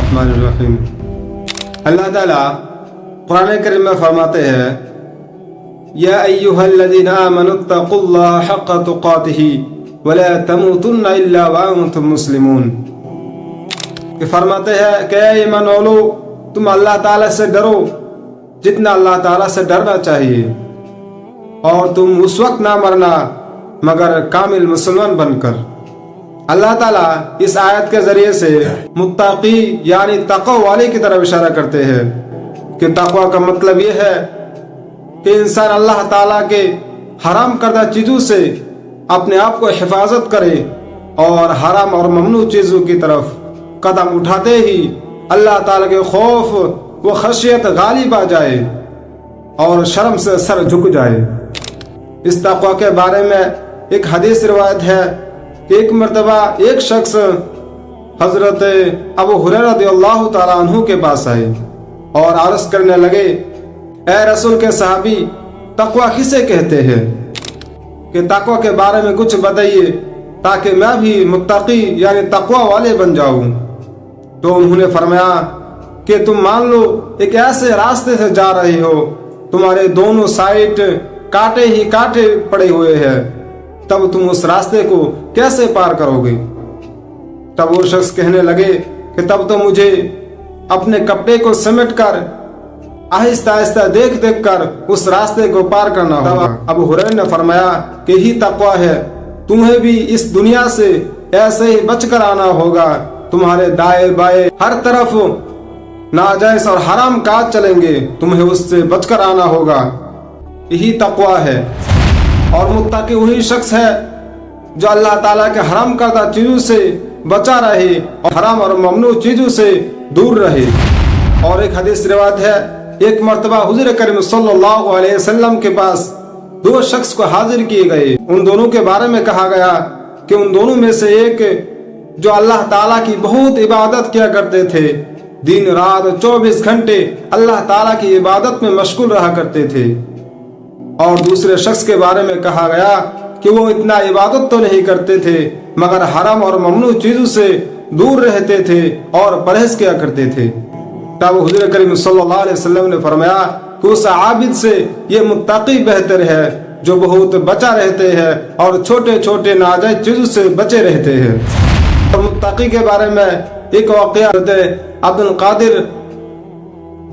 الرحمن الرحیم۔ اللہ تعالیٰ قرآن کریم میں فرماتے ہیں یا ایھا الذین آمنوا اتقوا اللہ حق تقاتہ ولا تموتن الا وانتم مسلمون، کہ فرماتے ہیں کہ اے ایمان والو تم اللہ تعالیٰ سے ڈرو جتنا اللہ تعالیٰ سے ڈرنا چاہیے، اور تم اس وقت نہ مرنا مگر کامل مسلمان بن کر۔ اللہ تعالیٰ اس آیت کے ذریعے سے متقی یعنی تقوی والے کی طرف اشارہ کرتے ہیں کہ تقوی کا مطلب یہ ہے کہ انسان اللہ تعالیٰ کے حرام کردہ چیزوں سے اپنے آپ کو حفاظت کرے اور حرام اور ممنوع چیزوں کی طرف قدم اٹھاتے ہی اللہ تعالیٰ کے خوف و خشیت غالب آ جائے اور شرم سے سر جھک جائے۔ اس تقوی کے بارے میں ایک حدیث روایت ہے کہ ایک مرتبہ ایک شخص حضرت ابو ہریرہ رضی اللہ تعالیٰ عنہ کے پاس آئے اور عرض کرنے لگے اے رسول کے صحابی تقوی کسے کہتے ہیں کہ تقوی کے بارے میں کچھ بتائیے تاکہ میں بھی متقی یعنی تقوی والے بن جاؤں۔ تو انہوں نے فرمایا کہ تم مان لو ایک ایسے راستے سے جا رہے ہو تمہارے دونوں سائڈ کانٹے ہی کانٹے پڑے ہوئے ہیں، تب تم اس راستے کو کیسے پار کرو گے؟ تب وہ شخص کہنے لگے کہ تب تو مجھے اپنے کپڑے کو سمیٹ کر آہستہ آہستہ دیکھ دیکھ کر اس راستے کو پار کرنا ہوگا۔ ابو ہریرہ نے فرمایا کہ یہی تقوی ہے، تمہیں بھی اس دنیا سے ایسے ہی بچ کر آنا ہوگا، تمہارے دائیں بائیں ہر طرف ناجائز اور حرام کاج چلیں گے، تمہیں اس سے بچ کر آنا ہوگا، یہی تقوی ہے۔ اور متقی وہی شخص ہے جو اللہ تعالیٰ کے حرام کردہ چیزوں سے بچا رہے اور حرام اور ممنوع چیزوں سے دور رہے۔ اور ایک حدیث روایت ہے ایک مرتبہ حضور کریم صلی اللہ علیہ وسلم کے پاس دو شخص کو حاضر کیے گئے، ان دونوں کے بارے میں کہا گیا کہ ان دونوں میں سے ایک جو اللہ تعالیٰ کی بہت عبادت کیا کرتے تھے، دن رات 24 گھنٹے اللہ تعالیٰ کی عبادت میں مشغول رہا کرتے تھے، اور دوسرے شخص کے بارے میں کہا گیا کہ وہ اتنا عبادت تو نہیں کرتے تھے مگر حرام اور ممنوع چیزوں سے دور رہتے تھے اور پرہیز کیا کرتے تھے۔ تب حضور کریم صلی اللہ علیہ وسلم نے فرمایا کہ اس عابد سے یہ متقی بہتر ہے جو بہت بچا رہتے ہیں اور چھوٹے چھوٹے ناجائز چیزوں سے بچے رہتے ہیں۔ اور متقی کے بارے میں ایک واقعہ عبد القادر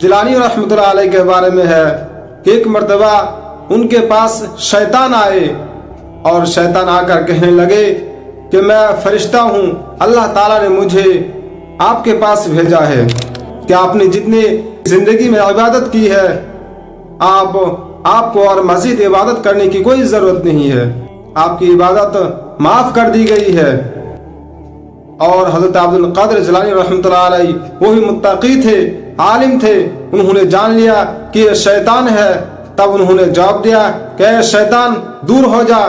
جیلانی رحمۃ اللہ علیہ کے بارے میں ہے کہ ایک مرتبہ ان کے پاس شیطان آئے اور شیطان آ کر کہنے لگے کہ میں فرشتہ ہوں، اللہ تعالیٰ نے مجھے آپ کے پاس بھیجا ہے کہ آپ نے جتنی زندگی میں عبادت کی ہے آپ کو اور مزید عبادت کرنے کی کوئی ضرورت نہیں ہے، آپ کی عبادت معاف کر دی گئی ہے۔ اور حضرت عبد القادر جیلانی رحمۃ اللہ علیہ وہی متقی تھے، عالم تھے، انہوں نے جان لیا کہ یہ شیطان ہے، تب انہوں نے جواب دیا کہ اے شیطان دور ہو جا،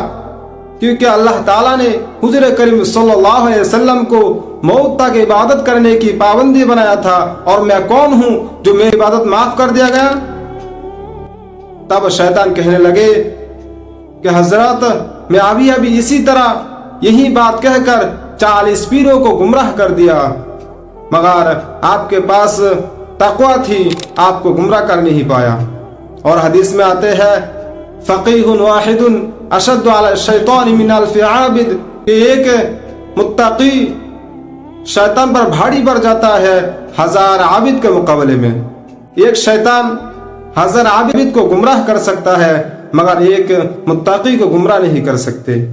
کیونکہ اللہ تعالیٰ نے حضور کریم صلی اللہ علیہ وسلم کو موت تک عبادت کرنے کی پابندی بنایا تھا، اور میں کون ہوں جو میری عبادت معاف کر دیا گیا؟ تب شیطان کہنے لگے کہ حضرت میں ابھی اسی طرح یہی بات کہہ کر 40 پیروں کو گمراہ کر دیا، مگر آپ کے پاس تقوی تھی، آپ کو گمراہ کر نہیں پایا۔ اور حدیث میں آتے ہیں فقیہ واحد اشد علی الشیطان من الف عابد، کہ ایک متقی شیطان پر بھاری پڑ جاتا ہے 1000 عابد کے مقابلے میں۔ ایک شیطان 1000 عابد کو گمراہ کر سکتا ہے مگر ایک متقی کو گمراہ نہیں کر سکتے۔